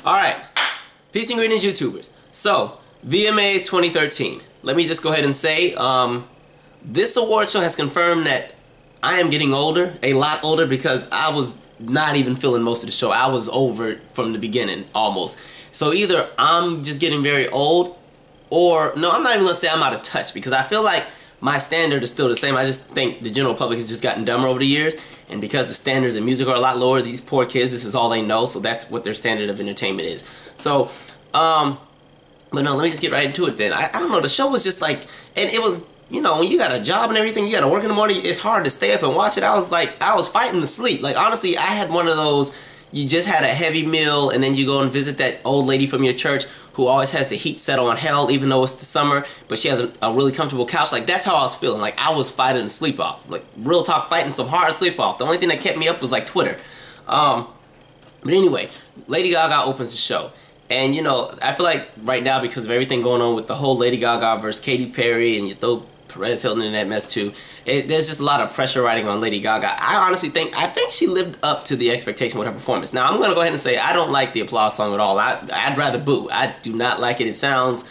Alright, peace and greetings, YouTubers. So, VMAs 2013. Let me just go ahead and say, this award show has confirmed that I am getting older, a lot older, because I was not even feeling most of the show. I was over it from the beginning, almost. So either I'm just getting very old, or, no, I'm not even going to say I'm out of touch, because I feel like my standard is still the same. I just think the general public has just gotten dumber over the years, and because the standards in music are a lot lower, these poor kids, this is all they know, so that's what their standard of entertainment is. So, but no, let me just get right into it then. I don't know, the show was just like, and it was, you know, when you got a job and everything, you got to work in the morning, it's hard to stay up and watch it. I was like, I was fighting to sleep. Like, honestly, I had one of those, you just had a heavy meal and then you go and visit that old lady from your church who always has the heat set on hell even though it's the summer, but she has a really comfortable couch. Like, that's how I was feeling. Like, I was fighting to sleep off. Like, real talk, fighting some hard sleep off. The only thing that kept me up was like Twitter. But anyway, Lady Gaga opens the show. And, you know, I feel like right now, because of everything going on with the whole Lady Gaga versus Katy Perry, and you throw Perez Hilton in that mess too, there's just a lot of pressure riding on Lady Gaga. I honestly think she lived up to the expectation with her performance. Now, I'm going to go ahead and say I don't like the applause song at all. I'd rather boo. I do not like it. It sounds,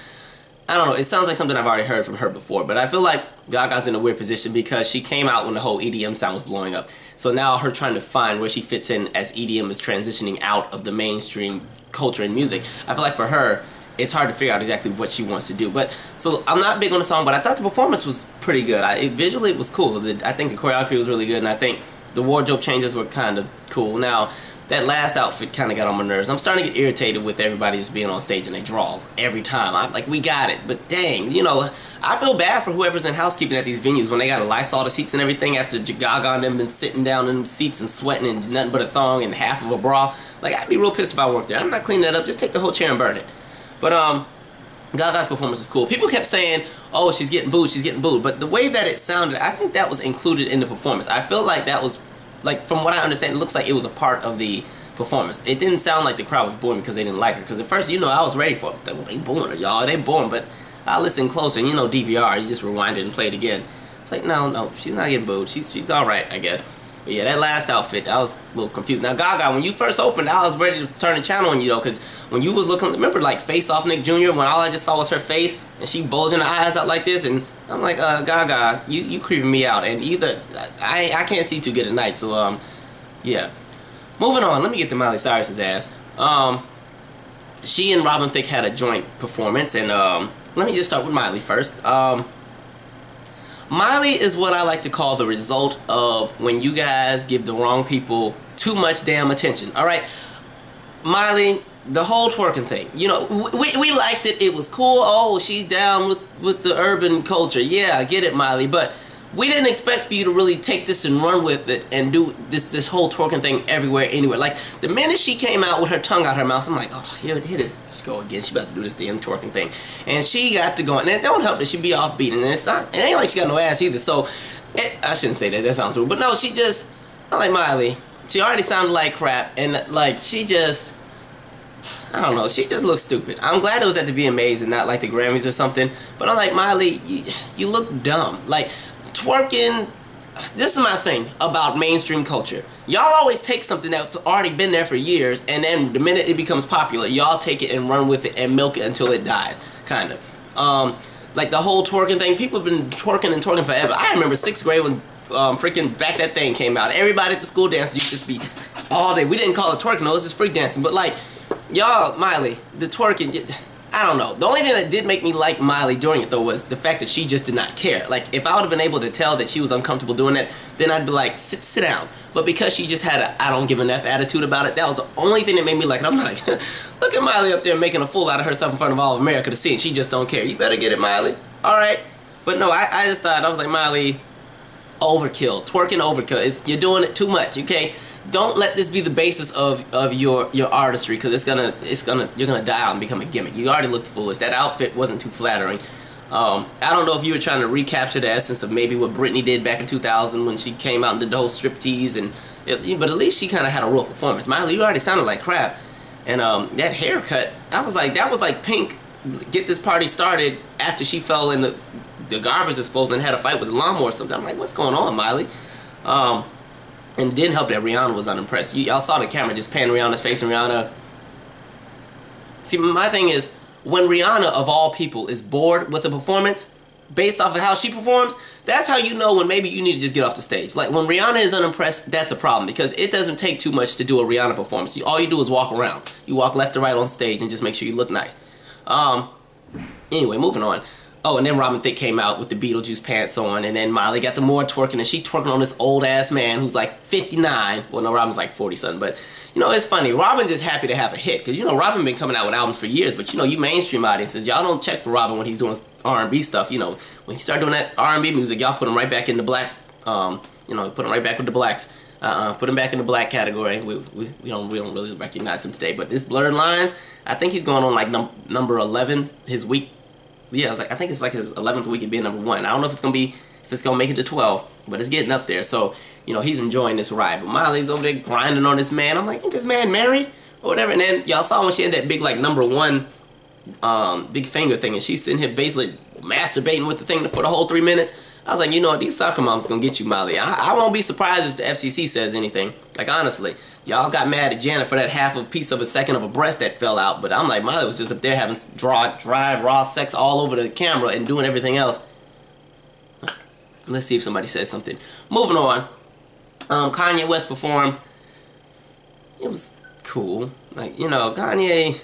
I don't know, it sounds like something I've already heard from her before. But I feel like Gaga's in a weird position because she came out when the whole EDM sound was blowing up. So now her trying to find where she fits in as EDM is transitioning out of the mainstream culture and music. I feel like for her, it's hard to figure out exactly what she wants to do. But so I'm not big on the song, but I thought the performance was pretty good. Visually it was cool. I think the choreography was really good, and I think the wardrobe changes were kind of cool. Now, that last outfit kind of got on my nerves. I'm starting to get irritated with everybody just being on stage and they draws every time. I'm like, we got it, but dang, you know, I feel bad for whoever's in housekeeping at these venues when they got to Lysol the seats and everything after Gaga and them been sitting down in seats and sweating and nothing but a thong and half of a bra. Like, I'd be real pissed if I worked there. I'm not cleaning that up. Just take the whole chair and burn it. But Gaga's performance was cool. People kept saying, oh, she's getting booed, she's getting booed. But the way that it sounded, I think that was included in the performance. I feel like that was, like, from what I understand, it looks like it was a part of the performance. It didn't sound like the crowd was booing because they didn't like her. Because at first, you know, I was ready for it. They booing her, y'all. They booing. But I listened closer, and you know DVR, you just rewind it and play it again. It's like, no, she's not getting booed. She's all right, I guess. But yeah, that last outfit, I was a little confused. Now, Gaga, when you first opened, I was ready to turn the channel on you, though, because when you was looking, remember, like, Face Off Nick Jr., when all I just saw was her face, and she bulging her eyes out like this, and I'm like, Gaga, you creeping me out, and either, I can't see too good at night, so, yeah. Moving on, let me get to Miley Cyrus's ass. She and Robin Thicke had a joint performance, and, let me just start with Miley first. Miley is what I like to call the result of when you guys give the wrong people too much damn attention. Alright, Miley, the whole twerking thing, you know, we liked it, it was cool. Oh, she's down with the urban culture. Yeah, I get it, Miley, but we didn't expect for you to really take this and run with it and do this whole twerking thing everywhere, anywhere. Like, the minute she came out with her tongue out her mouth, I'm like, oh, here it is. Go again. She about to do this damn twerking thing, and she got to go. And it don't help that she be offbeat, and it's not. It ain't like she got no ass either. So I shouldn't say that. That sounds rude. But no, she just. I like Miley. She already sounded like crap, and like she just. I don't know. She just looks stupid. I'm glad it was at the VMAs and not like the Grammys or something. But I'm like, Miley, you look dumb. Like, twerking. This is my thing about mainstream culture. Y'all always take something that's already been there for years, and then the minute it becomes popular, y'all take it and run with it and milk it until it dies, kind of. Like the whole twerking thing, people have been twerking and twerking forever. I remember 6th grade when freaking Back That Thing came out. Everybody at the school dances used to just be all day. We didn't call it twerking, no, it was just freak dancing. But like, y'all, Miley, the twerking, I don't know. The only thing that did make me like Miley during it, though, was the fact that she just did not care. Like, if I would have been able to tell that she was uncomfortable doing that, then I'd be like, sit down. But because she just had a I don't give an F attitude about it, that was the only thing that made me like it. I'm like, look at Miley up there making a fool out of herself in front of all of America to see, and she just don't care. You better get it, Miley. All right. But no, I just thought, I was like, Miley, overkill. Twerking overkill. You're doing it too much, okay? Don't let this be the basis of your artistry, because you're gonna die out and become a gimmick. You already looked foolish. That outfit wasn't too flattering. I don't know if you were trying to recapture the essence of maybe what Britney did back in 2000 when she came out and did the whole striptease, but at least she kind of had a real performance. Miley, you already sounded like crap, and that haircut, that was like Pink. Get this party started after she fell in the garbage disposal and had a fight with the lawnmower or something. I'm like, what's going on, Miley? And it didn't help that Rihanna was unimpressed. Y'all saw the camera just pan Rihanna's face, and Rihanna See, my thing is, when Rihanna, of all people, is bored with a performance, based off of how she performs, that's how you know when maybe you need to just get off the stage. Like, when Rihanna is unimpressed, that's a problem, because it doesn't take too much to do a Rihanna performance. All you do is walk around. You walk left to right on stage and just make sure you look nice. Anyway, moving on. Oh, and then Robin Thicke came out with the Beetlejuice pants on, and then Miley got the more twerking, and she twerking on this old-ass man who's like 59. Well, no, Robin's like 40-something, but, you know, it's funny. Robin just happy to have a hit, because, you know, Robin been coming out with albums for years, but, you know, you mainstream audiences, y'all don't check for Robin when he's doing R&B stuff, you know. When he start doing that R&B music, y'all put him right back in the black, you know, put him right back with the blacks. Put him back in the black category. We don't really recognize him today, but this Blurred Lines, I think he's going on like number 11 his week. Yeah, I think it's like his 11th week of being number 1. I don't know if it's gonna make it to 12, but it's getting up there. So, you know, he's enjoying this ride. But Miley's over there grinding on this man. I'm like, ain't this man married or whatever? And then y'all saw when she had that big like number 1 big finger thing, and she's sitting here basically masturbating with the thing for the whole 3 minutes. I was like, you know what, these soccer moms gonna get you, Miley. I won't be surprised if the FCC says anything. Like, honestly, y'all got mad at Janet for that half a piece of a second of a breast that fell out, but I'm like, Miley was just up there having dry, raw sex all over the camera and doing everything else. Let's see if somebody says something. Moving on. Kanye West performed. It was cool. Like, you know, Kanye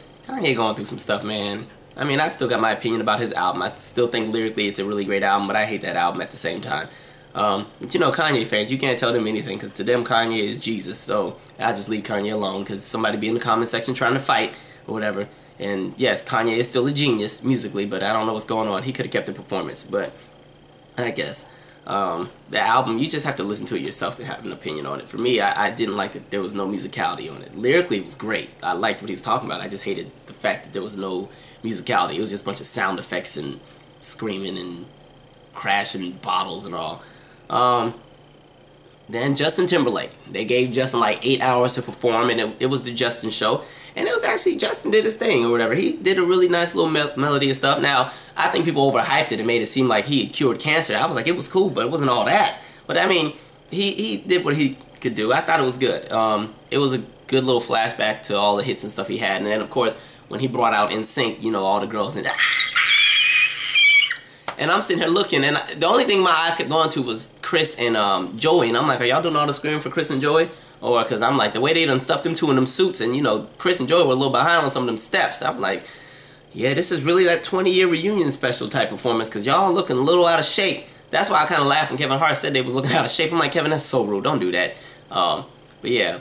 going through some stuff, man. I mean, I still got my opinion about his album. I still think lyrically it's a really great album, but I hate that album at the same time. But you know, Kanye fans, you can't tell them anything, because to them Kanye is Jesus. So I just leave Kanye alone, because somebody be in the comment section trying to fight or whatever. And yes, Kanye is still a genius musically, but I don't know what's going on. He could have kept the performance, but I guess the album, you just have to listen to it yourself to have an opinion on it. For me, I didn't like that there was no musicality on it. Lyrically, it was great. I liked what he was talking about. I just hated the fact that there was no musicality. It was just a bunch of sound effects and screaming and crashing bottles and all. Then Justin Timberlake. They gave Justin like 8 hours to perform, and it was the Justin show. And it was actually, Justin did his thing or whatever. He did a really nice little melody and stuff. Now, I think people overhyped it and made it seem like he had cured cancer. I was like, it was cool, but it wasn't all that. But I mean, he did what he could do. I thought it was good. It was a good little flashback to all the hits and stuff he had. And then, of course, when he brought out NSync, you know, all the girls and I'm sitting here looking, and the only thing my eyes kept going to was Chris and Joey, and I'm like, are y'all doing all the screaming for Chris and Joey? Or, because I'm like, the way they done stuffed them two in them suits, and, you know, Chris and Joey were a little behind on some of them steps. I'm like, yeah, this is really that 20-year reunion special type performance, because y'all looking a little out of shape. That's why I kind of laughed when Kevin Hart said they was looking out of shape. I'm like, Kevin, that's so rude. Don't do that. But yeah.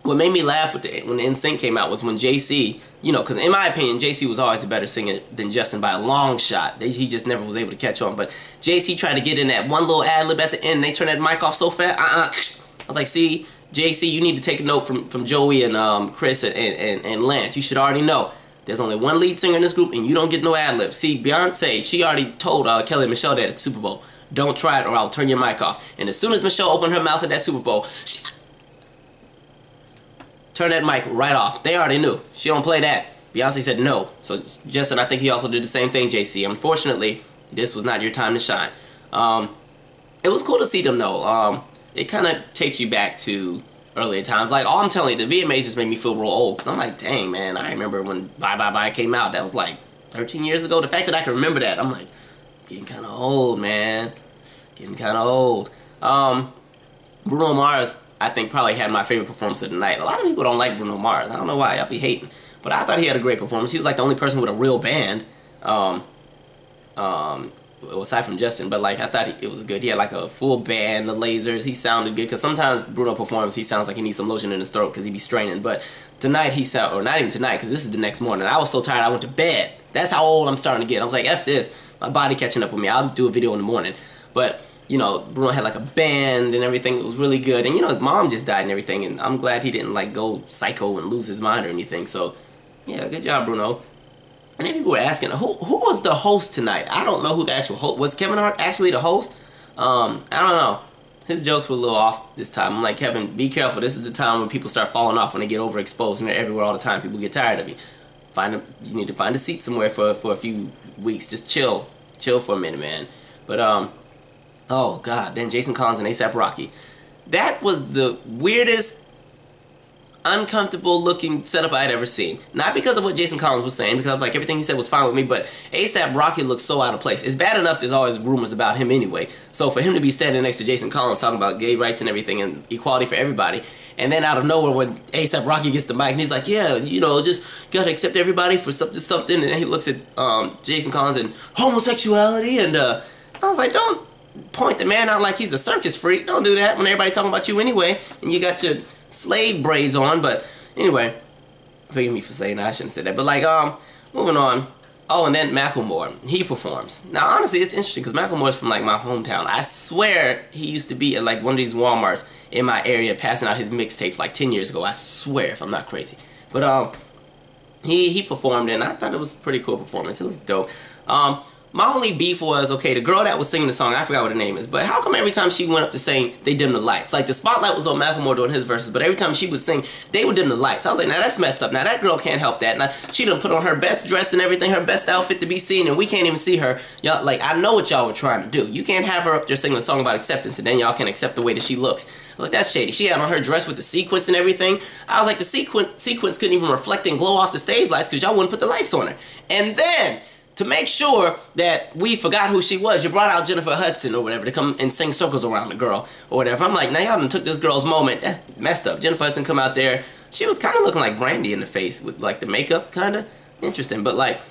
What made me laugh when the NSYNC came out was when JC, you know, because in my opinion, JC was always a better singer than Justin by a long shot. He just never was able to catch on. But JC tried to get in that one little ad-lib at the end, and they turned that mic off so fast. I was like, see, JC, you need to take a note from Joey and Chris and Lance. You should already know. There's only one lead singer in this group, and you don't get no ad-libs. See, Beyonce, she already told Kelly and Michelle that at the Super Bowl. Don't try it or I'll turn your mic off. And as soon as Michelle opened her mouth at that Super Bowl, she turned that mic right off. They already knew. She don't play that. Beyonce said no. So Justin, I think he also did the same thing, JC. Unfortunately, this was not your time to shine. It was cool to see them though. It kind of takes you back to earlier times. Like, all I'm telling you, the VMAs just made me feel real old. Because I'm like, dang, man, I remember when Bye Bye Bye came out. That was like 13 years ago. The fact that I can remember that, I'm like, getting kind of old, man. Getting kind of old. Bruno Mars, I think, probably had my favorite performance of the night. A lot of people don't like Bruno Mars. I don't know why. Y'all be hating. But I thought he had a great performance. He was like the only person with a real band. Aside from Justin, but like I thought it was good. He had like a full band, the lasers. He sounded good, because sometimes Bruno performs, he sounds like he needs some lotion in his throat because he be straining. But tonight he sound, or not even tonight, because this is the next morning. I was so tired I went to bed. That's how old I'm starting to get. I was like, F this, my body catching up with me. I'll do a video in the morning. But you know, Bruno had like a band and everything. It was really good. And you know, his mom just died and everything. And I'm glad he didn't like go psycho and lose his mind or anything. So yeah, good job, Bruno. And then people were asking, who was the host tonight? I don't know who the actual host was. Kevin Hart actually the host? I don't know. His jokes were a little off this time. I'm like, Kevin, be careful. This is the time when people start falling off, when they get overexposed and they're everywhere all the time. People get tired of you. You need to find a seat somewhere for a few weeks. Just chill for a minute, man. But oh god, then Jason Collins and A$AP Rocky. That was the weirdest uncomfortable looking setup I'd ever seen. Not because of what Jason Collins was saying, because I was like, everything he said was fine with me, but ASAP Rocky looks so out of place. It's bad enough there's always rumors about him anyway. So for him to be standing next to Jason Collins talking about gay rights and everything and equality for everybody, and then out of nowhere when ASAP Rocky gets the mic and he's like, yeah, you know, just gotta accept everybody for something, and then he looks at Jason Collins and homosexuality, and I was like, don't point the man out like he's a circus freak. Don't do that when everybody talking about you anyway, and you got your slave braids on. But anyway, forgive me for saying that. I shouldn't say that. But like, moving on. Oh, and then Macklemore, he performs. Now, honestly, it's interesting because Macklemore's from like my hometown. I swear he used to be at like one of these Walmarts in my area passing out his mixtapes like 10 years ago. I swear, if I'm not crazy. But he performed, and I thought it was a pretty cool performance. It was dope. My only beef was, okay, the girl that was singing the song, I forgot what her name is, but how come every time she went up to sing, they dimmed the lights? Like, the spotlight was on Macklemore doing his verses, but every time she would sing, they would dim the lights. I was like, now that's messed up. Now that girl can't help that. Now, she done put on her best dress and everything, her best outfit to be seen, and we can't even see her. Y'all, like, I know what y'all were trying to do. You can't have her up there singing a song about acceptance, and then y'all can't accept the way that she looks. Look, that's shady. She had on her dress with the sequins and everything. I was like, the sequins couldn't even reflect and glow off the stage lights because y'all wouldn't put the lights on her. And then, to make sure that we forgot who she was, you brought out Jennifer Hudson or whatever to come and sing circles around the girl or whatever. I'm like, now y'all done took this girl's moment. That's messed up. Jennifer Hudson come out there. She was kind of looking like Brandy in the face with like the makeup, kind of interesting. But like,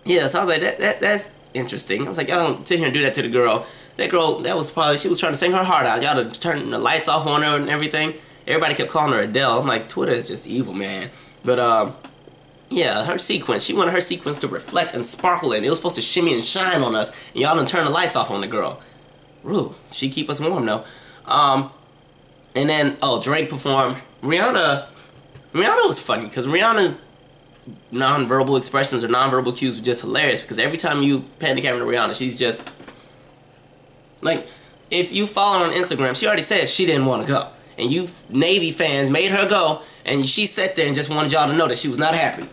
yeah, so I was like, that's interesting. I was like, y'all don't sit here and do that to the girl. That girl, that was probably, she was trying to sing her heart out. Y'all to turn the lights off on her and everything. Everybody kept calling her Adele. I'm like, Twitter is just evil, man. But yeah, her sequence. She wanted her sequence to reflect and sparkle, and it was supposed to shimmy and shine on us. And y'all done turn the lights off on the girl. Rude. She keep us warm though. And then Drake performed. Rihanna was funny because Rihanna's non-verbal expressions or non-verbal cues were just hilarious. Because every time you pan the camera to Rihanna, she's just like, if you follow her on Instagram, she already said she didn't want to go, and you Navy fans made her go, and she sat there and just wanted y'all to know that she was not happy.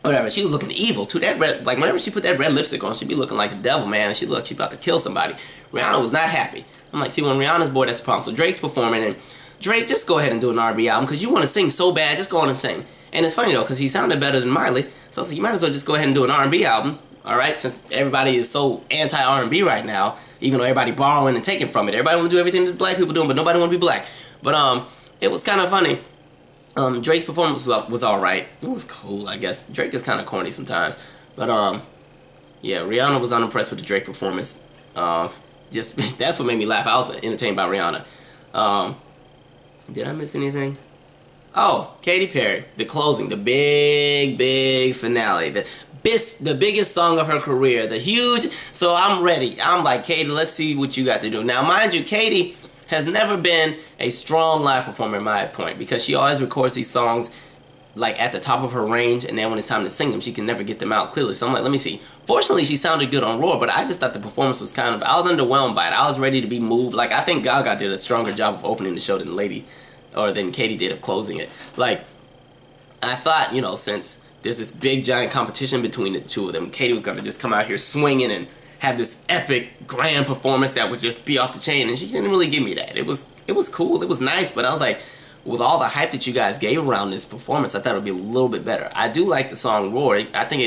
Whatever, she was looking evil too. That red, like whenever she put that red lipstick on, she'd be looking like the devil, man. And she looked, she's about to kill somebody. Rihanna was not happy. I'm like, see, when Rihanna's bored, that's the problem. So Drake's performing, and Drake, just go ahead and do an R&B album because you want to sing so bad. Just go on and sing. And it's funny though, because he sounded better than Miley. So I was like, you might as well just go ahead and do an R&B album, all right? Since everybody is so anti-R&B right now, even though everybody borrowing and taking from it. Everybody want to do everything that black people doing, but nobody want to be black. But it was kind of funny. Drake's performance was alright. It was cool, I guess. Drake is kind of corny sometimes. But, yeah, Rihanna was unimpressed with the Drake performance. Just, that's what made me laugh. I was entertained by Rihanna. Did I miss anything? Oh, Katy Perry. The closing. The big finale. The biggest song of her career. The huge... So I'm ready. I'm like, Katy, let's see what you got to do. Now, mind you, Katy has never been a strong live performer in my point because she always records these songs like at the top of her range, and then when it's time to sing them, she can never get them out clearly. So I'm like, let me see. Fortunately, she sounded good on Roar, but I just thought the performance was kind of... I was underwhelmed by it. I was ready to be moved. Like, I think Gaga did a stronger job of opening the show than Katy did of closing it. Like, I thought, you know, since there's this big giant competition between the two of them, Katy was gonna just come out here swinging and have this epic grand performance that would just be off the chain, and she didn't really give me that. It was cool, it was nice, but I was like, with all the hype that you guys gave around this performance, I thought it would be a little bit better. I do like the song Roar. I think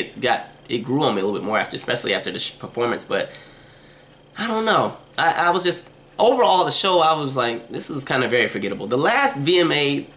it grew on me a little bit more especially after the performance, but I don't know. I was just, overall the show, I was like, this is kind of very forgettable. The last VMA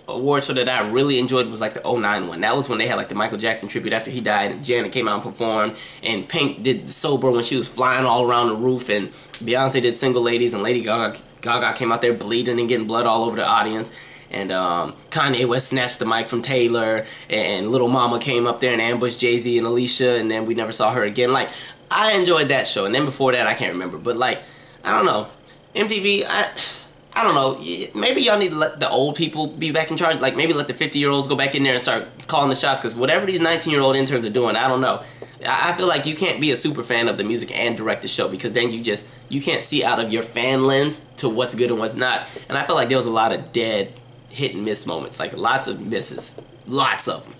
award show that I really enjoyed was like the '09 one. That was when they had like the Michael Jackson tribute after he died, and Janet came out and performed, and Pink did Sober when she was flying all around the roof, and Beyonce did Single Ladies, and Lady Gaga came out there bleeding and getting blood all over the audience, and Kanye West snatched the mic from Taylor, and Little Mama came up there and ambushed Jay-Z and Alicia, and then we never saw her again. Like, I enjoyed that show, and then before that I can't remember, but like, I don't know, MTV, I don't know, maybe y'all need to let the old people be back in charge. Like, maybe let the 50-year-olds go back in there and start calling the shots, because whatever these 19-year-old interns are doing, I don't know. I feel like you can't be a super fan of the music and direct the show, because then you can't see out of your fan lens to what's good and what's not. And I feel like there was a lot of dead hit and miss moments, like lots of misses, lots of them.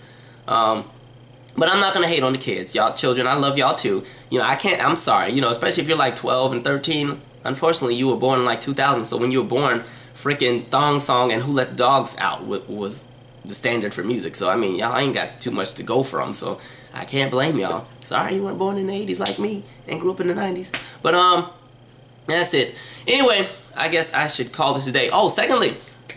But I'm not gonna hate on the kids, y'all children. I love y'all too. You know, I'm sorry. You know, especially if you're like 12 and 13. Unfortunately, you were born in like 2000, so when you were born, freaking thong song and Who Let the Dogs Out was the standard for music. So I mean, y'all ain't got too much to go from, so I can't blame y'all. Sorry you weren't born in the 80s like me and grew up in the 90s. But that's it. Anyway, I guess I should call this a day. Oh, secondly,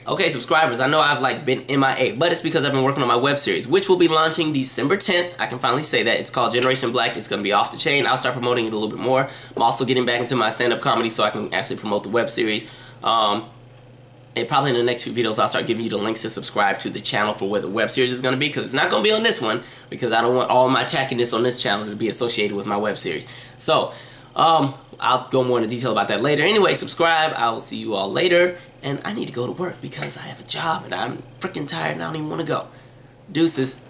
okay, subscribers, I know I've like been MIA, but it's because I've been working on my web series, which will be launching December 10th. I can finally say that. It's called Generation Black. It's going to be off the chain. I'll start promoting it a little bit more. I'm also getting back into my stand-up comedy so I can actually promote the web series. And probably in the next few videos, I'll start giving you the links to subscribe to the channel for where the web series is going to be, because it's not going to be on this one, because I don't want all my tackiness on this channel to be associated with my web series. So, I'll go more into detail about that later. Anyway, subscribe. I will see you all later. And I need to go to work because I have a job and I'm freaking tired and I don't even want to go. Deuces.